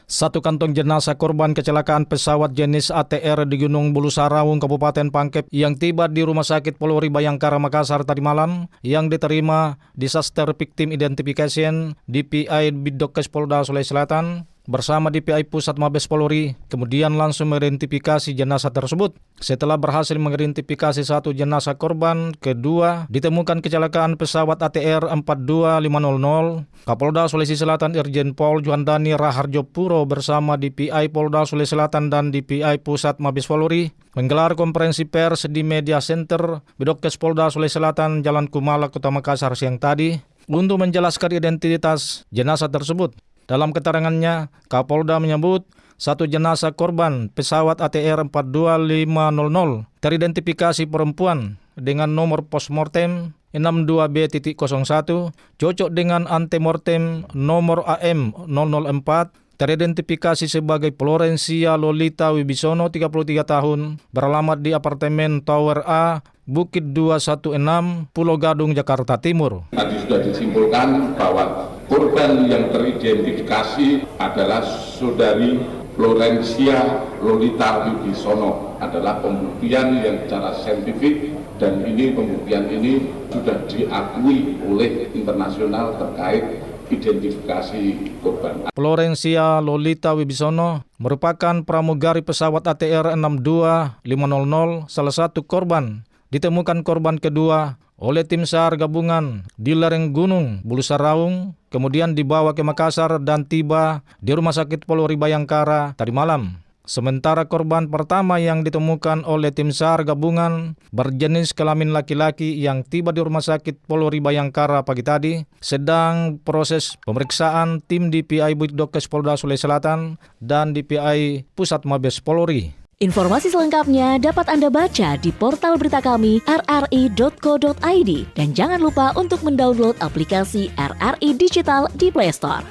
Satu kantong jenazah korban kecelakaan pesawat jenis ATR di Gunung Bulu Sarawung, Kabupaten Pangkep yang tiba di Rumah Sakit Polri Bayangkara, Makassar tadi malam yang diterima Disaster Victim Identification DPI Bidokes Polda Sulawesi Selatan bersama DPI Pusat Mabes Polri kemudian langsung mengidentifikasi jenazah tersebut. Setelah berhasil mengidentifikasi satu jenazah korban, kedua ditemukan kecelakaan pesawat ATR 42500. Kapolda Sulawesi Selatan Irjen Pol Juandani Raharjo Puro bersama DPI Polda Sulawesi Selatan dan DPI Pusat Mabes Polri menggelar konferensi pers di Media Center Bidokes Polda Sulawesi Selatan Jalan Kumala, Kota Makassar siang tadi untuk menjelaskan identitas jenazah tersebut. Dalam keterangannya, Kapolda menyebut satu jenazah korban pesawat ATR 42500 teridentifikasi perempuan dengan nomor postmortem 62B.01 cocok dengan antemortem nomor AM004 teridentifikasi sebagai Florencia Lolita Wibisono 33 tahun beralamat di apartemen Tower A Bukit 216 Pulau Gadung, Jakarta Timur. Tadi sudah disimpulkan bahwa korban yang teridentifikasi adalah saudari Florencia Lolita Wibisono, adalah pembuktian yang secara saintifik dan pembuktian ini sudah diakui oleh internasional terkait identifikasi korban. Florencia Lolita Wibisono merupakan pramugari pesawat ATR 62500, salah satu korban. Ditemukan korban kedua oleh tim SAR gabungan di lereng Gunung Bulu Sarawung, kemudian dibawa ke Makassar dan tiba di Rumah Sakit Polri Bayangkara tadi malam. Sementara korban pertama yang ditemukan oleh tim SAR gabungan berjenis kelamin laki-laki yang tiba di Rumah Sakit Polri Bayangkara pagi tadi sedang proses pemeriksaan tim DPI Bidokes Polda Sulawesi Selatan dan DPI Pusat Mabes Polri. Informasi selengkapnya dapat Anda baca di portal berita kami rri.co.id dan jangan lupa untuk mendownload aplikasi RRI Digital di Play Store.